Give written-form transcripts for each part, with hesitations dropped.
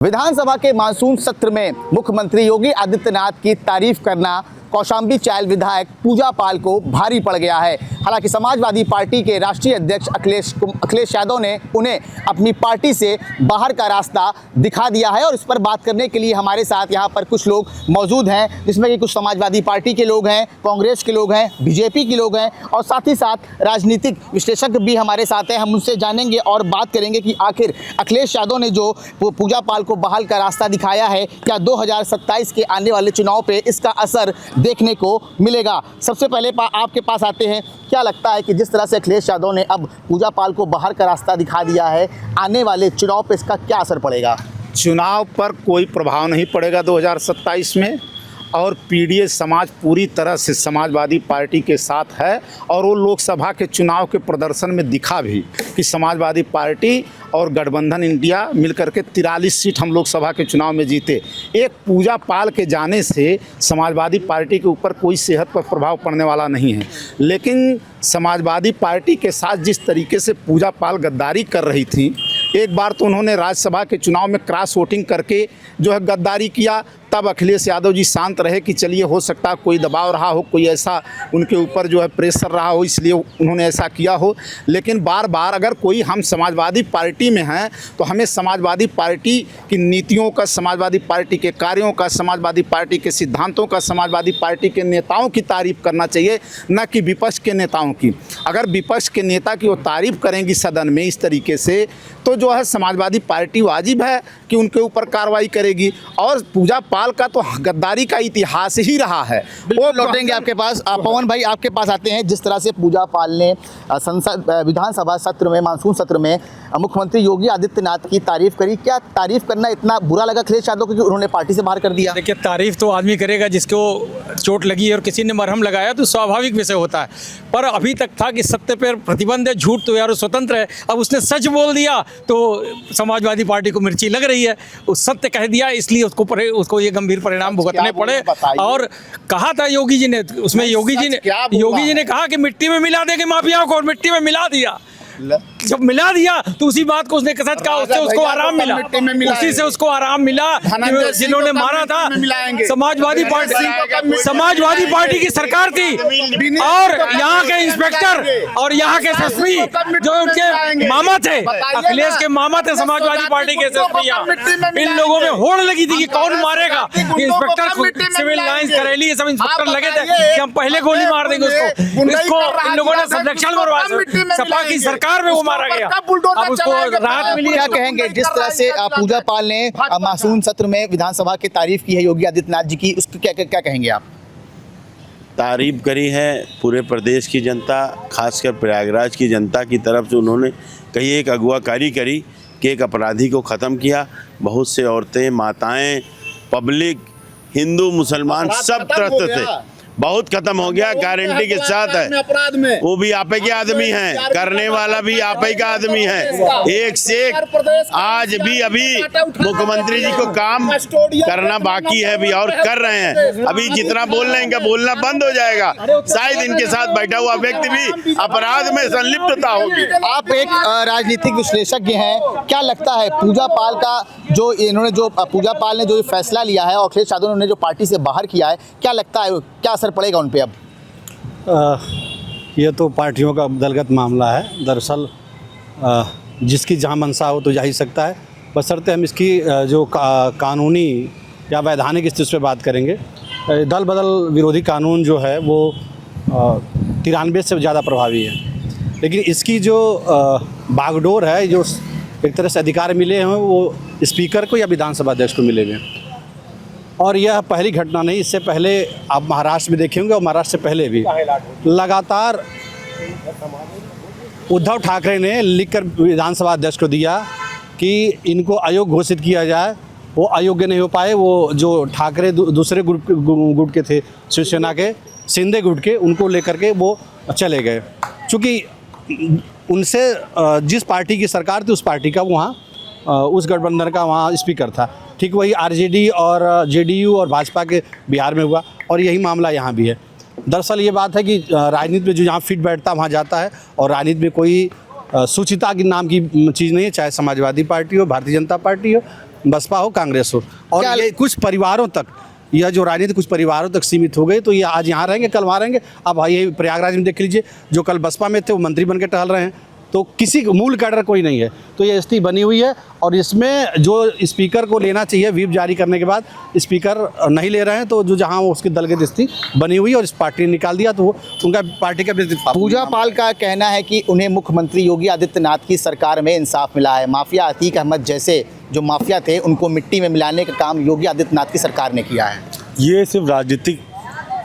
विधानसभा के मानसून सत्र में मुख्यमंत्री योगी आदित्यनाथ की तारीफ करना कौशाम्बी चायल विधायक पूजा पाल को भारी पड़ गया है। हालांकि समाजवादी पार्टी के राष्ट्रीय अध्यक्ष अखिलेश यादव ने उन्हें अपनी पार्टी से बाहर का रास्ता दिखा दिया है और इस पर बात करने के लिए हमारे साथ यहां पर कुछ लोग मौजूद हैं, जिसमें कि कुछ समाजवादी पार्टी के लोग हैं, कांग्रेस के लोग हैं, बीजेपी के लोग हैं और साथ ही साथ राजनीतिक विश्लेषक भी हमारे साथ हैं। हम उनसे जानेंगे और बात करेंगे कि आखिर अखिलेश यादव ने जो पूजा पाल को बहाल का रास्ता दिखाया है, क्या 2027 के आने वाले चुनाव पर इसका असर देखने को मिलेगा। सबसे पहले आपके पास आते हैं, क्या लगता है कि जिस तरह से अखिलेश यादव ने अब पूजा पाल को बाहर का रास्ता दिखा दिया है, आने वाले चुनाव पर इसका क्या असर पड़ेगा? चुनाव पर कोई प्रभाव नहीं पड़ेगा 2027 में और पीडीएस समाज पूरी तरह से समाजवादी पार्टी के साथ है और वो लोकसभा के चुनाव के प्रदर्शन में दिखा भी कि समाजवादी पार्टी और गठबंधन इंडिया मिलकर के 43 सीट हम लोकसभा के चुनाव में जीते। एक पूजा पाल के जाने से समाजवादी पार्टी के ऊपर कोई सेहत पर प्रभाव पड़ने वाला नहीं है, लेकिन समाजवादी पार्टी के साथ जिस तरीके से पूजा पाल गद्दारी कर रही थी, एक बार तो उन्होंने राज्यसभा के चुनाव में क्रॉस वोटिंग करके जो है गद्दारी किया, तब अखिलेश यादव जी शांत रहे कि चलिए हो सकता है कोई दबाव रहा हो, कोई ऐसा उनके ऊपर जो है प्रेशर रहा हो, इसलिए उन्होंने ऐसा किया हो। लेकिन बार बार अगर कोई हम समाजवादी पार्टी में हैं तो हमें समाजवादी पार्टी की नीतियों का, समाजवादी पार्टी के कार्यों का, समाजवादी पार्टी के सिद्धांतों का, समाजवादी पार्टी के नेताओं की तारीफ करना चाहिए, न कि विपक्ष के नेताओं की। अगर विपक्ष के नेता की वो तारीफ करेंगी सदन में इस तरीके से, तो जो है समाजवादी पार्टी वाजिब है कि उनके ऊपर कार्रवाई करेगी। और पूजा पाल का तो गद्दारी का इतिहास ही रहा है। वो लौटेंगे आपके पास। पवन भाई, आपके पास आते हैं। जिस तरह से पूजा पाल ने विधानसभा सत्र में, मानसून सत्र में मुख्यमंत्री योगी आदित्यनाथ की तारीफ करी, क्या तारीफ करना इतना बुरा लगा अखिलेश यादव को कि उन्होंने पार्टी से बाहर कर दिया? देखिए, तारीफ तो आदमी करेगा जिसको चोट लगी है और किसी ने मरहम लगाया, तो स्वाभाविक विषय होता है। पर अभी तक था कि सत्य पर प्रतिबंध है, झूठ तो यार स्वतंत्र है। अब उसने सच बोल दिया तो समाजवादी पार्टी को मिर्ची लग रही है। उस सत्य कह दिया, इसलिए उसको ये गंभीर परिणाम भुगतने पड़े। और कहा था योगी जी ने, उसमें योगी जी ने कहा कि मिट्टी में मिला देंगे माफियाओं को, और मिट्टी में मिला दिया। जब मिला दिया तो उसी बात को उसने सच कहा, उससे उसको आराम मिला, उसी से उसको आराम मिला। जिन्होंने मारा था समाजवादी पार्टी की सरकार थी और यहाँ के इंस्पेक्टर और यहाँ के एसएसपी जो उनके मामा थे, अखिलेश के मामा थे समाजवादी पार्टी के एसएसपी। इन लोगों में होड़ लगी थी कि कौन मारेगा। इंस्पेक्टर सिविल लाइंस करेली ये सब इंस्पेक्टर लगे थे कि हम पहले गोली मार देंगे उसको। इन लोगों ने संरक्षण मरवाया, सपा की सरकार में वो मारा गया, अब उसको राहत मिली। क्या कहेंगे जिस तरह से पूजा पाल ने मानसून सत्र में विधानसभा की तारीफ की है योगी आदित्यनाथ जी की, उसको क्या कहेंगे आप? तारीफ करी है पूरे प्रदेश की जनता, खासकर प्रयागराज की जनता की तरफ से। उन्होंने कहीं एक अगुवाकारी करी कि एक अपराधी को ख़त्म किया। बहुत से औरतें, माताएं, पब्लिक, हिंदू मुसलमान सब तरफ से बहुत खत्म हो गया, गारंटी के साथ है। वो भी आपे के आदमी हैं, करने वाला भी आपे का आदमी है, एक से एक। आज भी अभी मुख्यमंत्री जी को काम करना बाकी है भी, और कर रहे हैं। अभी जितना बोल रहे हैं बोलना बंद हो जाएगा, शायद इनके साथ बैठा हुआ व्यक्ति भी अपराध में संलिप्तता होगी। आप एक राजनीतिक विश्लेषज्ञ हैं, क्या लगता है पूजा पाल का पूजा पाल ने जो फैसला लिया है और अखिलेश यादव ने जो पार्टी से बाहर किया है, क्या लगता है क्या असर पड़ेगा उन पे? अब ये तो पार्टियों का दलगत मामला है। दरअसल जिसकी जहां मंशा हो तो जा ही सकता है, बशर्ते हम इसकी जो कानूनी या वैधानिक स्थिति पे बात करेंगे। दल बदल विरोधी कानून जो है वो 93 से ज़्यादा प्रभावी है, लेकिन इसकी जो बागडोर है, जो एक तरह से अधिकार मिले हैं वो स्पीकर को या विधानसभा अध्यक्ष को मिले हुए हैं। और यह पहली घटना नहीं, इससे पहले आप महाराष्ट्र में देखेंगे और महाराष्ट्र से पहले भी लगातार उद्धव ठाकरे ने लिखकर विधानसभा अध्यक्ष को दिया कि इनको अयोग्य घोषित किया जाए। वो अयोग्य नहीं हो पाए। वो जो ठाकरे दूसरे गुट के थे, शिवसेना के शिंदे गुट के, उनको लेकर के वो चले गए। चूँकि उनसे जिस पार्टी की सरकार थी उस पार्टी का वहाँ उस गठबंधन का वहाँ स्पीकर था। ठीक वही आरजेडी और जेडीयू और भाजपा के बिहार में हुआ, और यही मामला यहाँ भी है। दरअसल ये बात है कि राजनीति में जो जहाँ फिट बैठता वहाँ जाता है, और राजनीति में कोई सुचिता के नाम की चीज़ नहीं है, चाहे समाजवादी पार्टी हो, भारतीय जनता पार्टी हो, बसपा हो कांग्रेस हो। और क्या- ये कुछ परिवारों तक, यह जो राजनीति कुछ परिवारों तक सीमित हो गई, तो ये आज यहाँ रहेंगे कल वहाँ रहेंगे। अब भाई ये प्रयागराज में देख लीजिए, जो कल बसपा में थे वो मंत्री बन के टहल रहे हैं, तो किसी मूल कैडर कोई नहीं है। तो ये स्थिति बनी हुई है और इसमें जो स्पीकर को लेना चाहिए व्हिप जारी करने के बाद स्पीकर नहीं ले रहे हैं, तो जो जहाँ उसकी दलगत स्थिति बनी हुई है और इस पार्टी ने निकाल दिया, तो वो उनका पार्टी का पूजा पाल का कहना है कि उन्हें मुख्यमंत्री योगी आदित्यनाथ की सरकार में इंसाफ मिला है। माफिया अतीक अहमद जैसे जो माफिया थे उनको मिट्टी में मिलाने का काम योगी आदित्यनाथ की सरकार ने किया है। ये सिर्फ राजनीतिक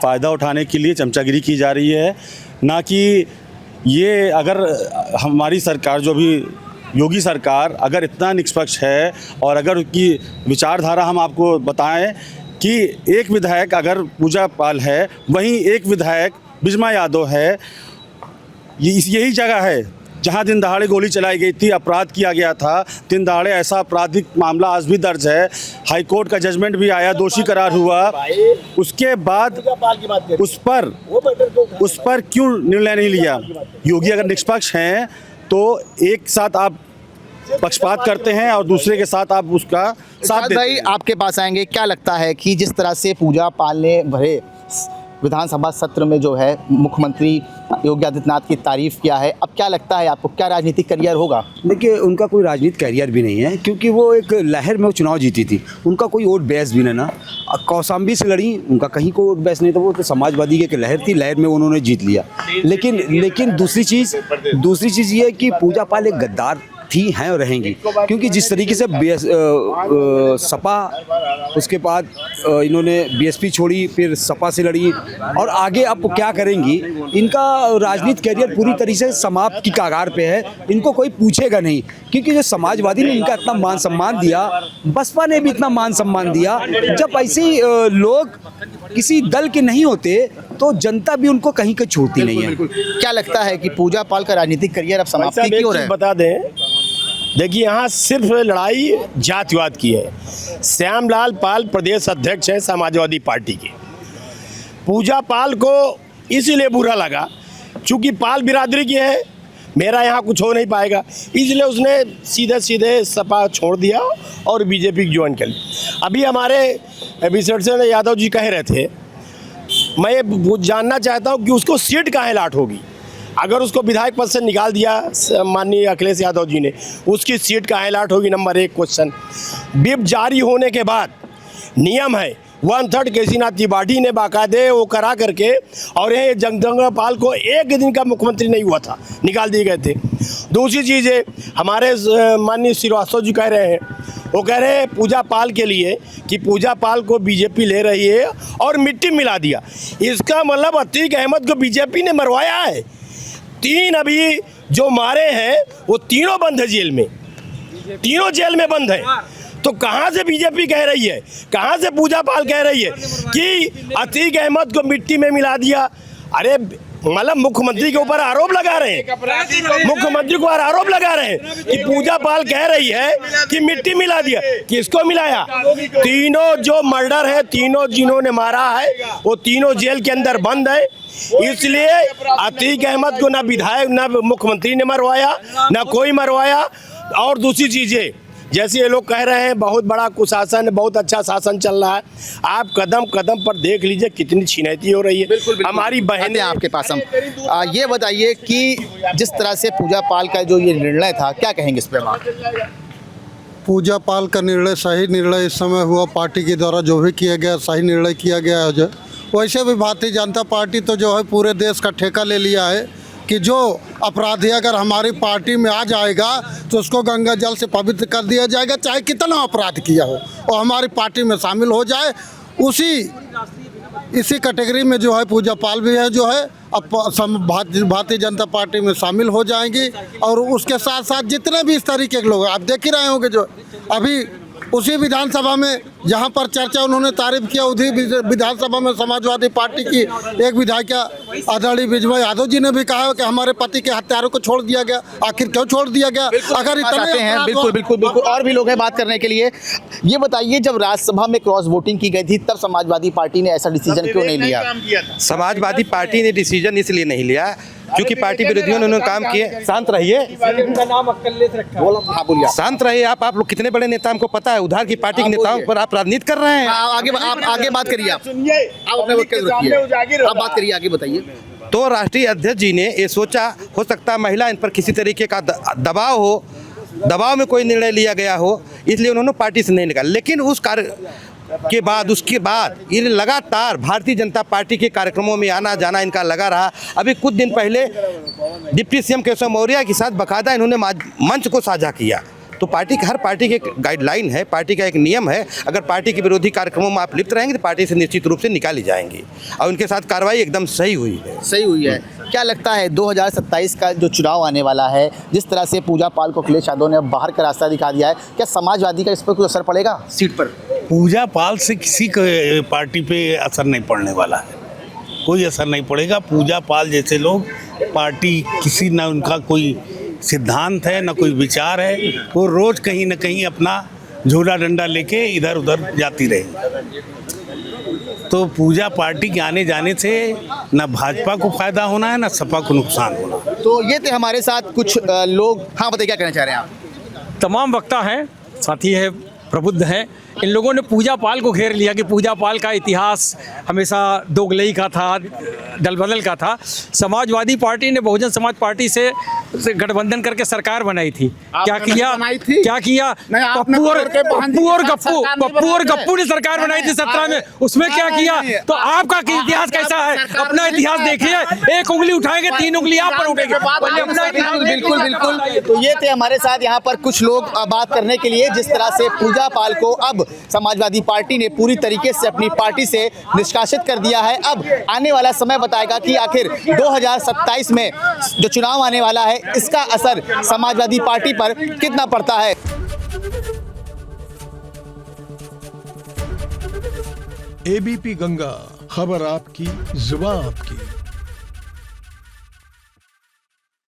फ़ायदा उठाने के लिए चमचागिरी की जा रही है, ना कि ये अगर हमारी सरकार जो भी योगी सरकार अगर इतना निष्पक्ष है और अगर उनकी विचारधारा हम आपको बताएं कि एक विधायक अगर पूजा पाल है, वहीं एक विधायक बिजमा यादव है, यही जगह है जहां दिन दहाड़े गोली चलाई गई थी, अपराध किया गया था। दिन दहाड़े ऐसा आपराधिक मामला आज भी दर्ज है, हाई कोर्ट का जजमेंट भी आया, दोषी करार हुआ। उसके बाद उस पर क्यों निर्णय नहीं लिया? योगी अगर निष्पक्ष हैं तो एक साथ आप पक्षपात करते हैं और दूसरे के साथ आप उसका साथ देते भाई हैं। आपके पास आएंगे, क्या लगता है कि जिस तरह से पूजा पाल ने भरे विधानसभा सत्र में जो है मुख्यमंत्री योगी आदित्यनाथ की तारीफ किया है, अब क्या लगता है आपको, क्या राजनीतिक करियर होगा? देखिए, उनका कोई राजनीतिक करियर भी नहीं है, क्योंकि वो एक लहर में वो चुनाव जीती थी। उनका कोई वोट बेस भी नहीं ना, कौशाम्बी से लड़ी, उनका कहीं कोई वोट बेस नहीं था। वो तो समाजवादी की एक लहर थी, लहर में उन्होंने जीत लिया। लेकिन दूसरी चीज़ ये है कि पूजा पाल एक गद्दार थी, हैं और रहेंगी, क्योंकि जिस तरीके से सपा, उसके बाद इन्होंने बीएसपी छोड़ी, फिर सपा से लड़ी और आगे अब क्या करेंगी, इनका राजनीतिक करियर पूरी तरीके से समाप्त की कगार पे है। इनको कोई पूछेगा नहीं, क्योंकि जो समाजवादी ने इनका इतना मान सम्मान दिया, बसपा ने भी इतना मान सम्मान दिया। जब ऐसे ही लोग किसी दल के नहीं होते तो जनता भी उनको कहीं का छोड़ती नहीं है। क्या लगता है कि पूजा पाल का राजनीतिक करियर अब समाप्ति की ओर है? बता दें, देखिए यहाँ सिर्फ लड़ाई जातिवाद की है। श्यामलाल पाल प्रदेश अध्यक्ष हैं समाजवादी पार्टी के। पूजा पाल को इसीलिए बुरा लगा चूँकि पाल बिरादरी की है, मेरा यहाँ कुछ हो नहीं पाएगा, इसलिए उसने सीधे सपा छोड़ दिया और बीजेपी ज्वाइन कर ली। अभी हमारे विशेषण यादव जी कह रहे थे, मैं जानना चाहता हूँ कि उसको सीट काहे लाट होगी। अगर उसको विधायक पद से निकाल दिया माननीय अखिलेश यादव जी ने, उसकी सीट काहे लाट होगी? Number 1 question. व्हिप जारी होने के बाद नियम है 1/3 केसीनाथ त्रिपाठी ने बाकायदे वो करा करके, और ये जगदम्बिका पाल को एक दिन का मुख्यमंत्री नहीं हुआ था, निकाल दिए गए थे। दूसरी चीज़ है, हमारे माननीय श्रीवास्तव जी कह रहे हैं, वो कह रहे हैं पूजा पाल के लिए कि पूजा पाल को बीजेपी ले रही है और मिट्टी मिला दिया। इसका मतलब अतीक अहमद को बीजेपी ने मरवाया है। 3 अभी जो मारे हैं वो तीनों बंद है जेल में, तीनों जेल में बंद है। तो कहाँ से बीजेपी कह रही है, कहाँ से पूजा पाल कह रही है कि अतीक अहमद को मिट्टी में मिला दिया? अरे मतलब मुख्यमंत्री के ऊपर आरोप लगा रहे हैं, मुख्यमंत्री को आरोप लगा रहे हैं कि पूजा पाल कह रही है कि मिट्टी मिला दिया। किसको मिलाया? तीनों जो मर्डर है, तीनों जिन्होंने मारा है वो तीनों जेल के अंदर बंद है। इसलिए अतीक अहमद को ना विधायक ना मुख्यमंत्री ने मरवाया, ना कोई मरवाया। और दूसरी चीजें, जैसे ये लोग कह रहे हैं बहुत बड़ा कुशासन, बहुत अच्छा शासन चल रहा है, आप कदम कदम पर देख लीजिए कितनी छिनैती हो रही है। हमारी बहनें आपके पास हम ये बताइए कि जिस तरह से पूजा पाल का जो ये निर्णय था, क्या कहेंगे इस पर आप? पूजा पाल का निर्णय सही निर्णय इस समय हुआ, पार्टी के द्वारा जो भी किया गया सही निर्णय किया गया है। जो वैसे भी भारतीय जनता पार्टी तो जो है पूरे देश का ठेका ले लिया है कि जो अपराधी अगर हमारी पार्टी में आ जाएगा तो उसको गंगा जल से पवित्र कर दिया जाएगा, चाहे कितना अपराध किया हो, और हमारी पार्टी में शामिल हो जाए। इसी कैटेगरी में जो है पूजा पाल भी है, जो है अब भारतीय जनता पार्टी में शामिल हो जाएंगी। और उसके साथ साथ जितने भी इस तरीके के लोग आप देख ही रहे होंगे, जो अभी उसी विधानसभा में जहां पर चर्चा उन्होंने तारीफ किया, उसी विधानसभा में समाजवादी पार्टी की एक विधायिका आदरणीय बिजमा यादव जी ने भी कहा कि हमारे पति के हत्यारों को छोड़ दिया गया। आखिर क्यों छोड़ दिया गया? अगर इतने हैं बिल्कुल और भी लोग हैं बात करने के लिए। ये बताइए, जब राज्यसभा में क्रॉस वोटिंग की गई थी तब समाजवादी पार्टी ने ऐसा डिसीजन क्यों नहीं लिया? समाजवादी पार्टी ने डिसीजन इसलिए नहीं लिया क्योंकि पार्टी विरोधियों ने उन्होंने काम किए। शांत रहिए, हाँ बोलिए। शांत रहिए। आप लोग कितने बड़े नेता, हमको पता है। उधार की पार्टी के नेताओं पर आप राजनीति कर रहे हैं। आप आगे बात करिए। आप अपने वक्त की जरूरत है। आप बात करिए, आगे बताइए। तो राष्ट्रीय अध्यक्ष जी ने ये सोचा, हो सकता है महिला इन पर किसी तरीके का दबाव हो, दबाव में कोई निर्णय लिया गया हो, इसलिए उन्होंने पार्टी से नहीं निकाला। लेकिन उस कार्य के बाद उसके बाद ये लगातार भारतीय जनता पार्टी के कार्यक्रमों में आना जाना इनका लगा रहा। अभी कुछ दिन पहले डिप्टी सीएम केशव मौर्य के साथ बाकायदा इन्होंने मंच को साझा किया। तो पार्टी हर पार्टी की एक गाइडलाइन है, पार्टी का एक नियम है। अगर पार्टी के विरोधी कार्यक्रमों में आप लिप्त रहेंगे तो पार्टी से निश्चित रूप से निकाली जाएंगी, और उनके साथ कार्रवाई एकदम सही हुई है। सही हुई है। क्या लगता है 2027 का जो चुनाव आने वाला है, जिस तरह से पूजा पाल को अखिलेश यादव ने अब बाहर का रास्ता दिखा दिया है, क्या समाजवादी का इस पर कुछ असर पड़ेगा सीट पर? पूजा पाल से किसी पार्टी पे असर नहीं पड़ने वाला है, कोई असर नहीं पड़ेगा। पूजा पाल जैसे लोग पार्टी किसी न उनका कोई सिद्धांत है न कोई विचार है, वो रोज कहीं न कहीं अपना झोला डंडा लेके इधर उधर जाती रहे। तो पूजा पार्टी के आने जाने से न भाजपा को फायदा होना है न सपा को नुकसान होना। तो ये थे हमारे साथ कुछ लोग। हाँ बताइए, क्या कहना चाह रहे हैं आप? तमाम वक्ता हैं, साथी है, प्रबुद्ध हैं। इन लोगों ने पूजा पाल को घेर लिया कि पूजा पाल का इतिहास हमेशा दोगलई का था, दल बदल का था। समाजवादी पार्टी ने बहुजन समाज पार्टी से गठबंधन करके सरकार बनाई थी। क्या किया? क्या किया? पप्पू और गप्पू ने सरकार बनाई थी 17 में। उसमें क्या किया? तो आपका इतिहास कैसा है? अपना इतिहास देखिए। एक उंगली उठाएंगे, 3 उंगली आप पर उठेंगे। बिल्कुल बिल्कुल। तो ये थे हमारे साथ यहाँ पर कुछ लोग बात करने के लिए। जिस तरह से पूजा पाल को अब समाजवादी पार्टी ने पूरी तरीके से अपनी पार्टी से निष्कासित कर दिया है। अब आने वाला समय बताएगा कि आखिर 2027 में जो चुनाव आने वाला है, इसका असर समाजवादी पार्टी पर कितना पड़ता है। एबीपी गंगा, खबर आपकी, जुबान आपकी।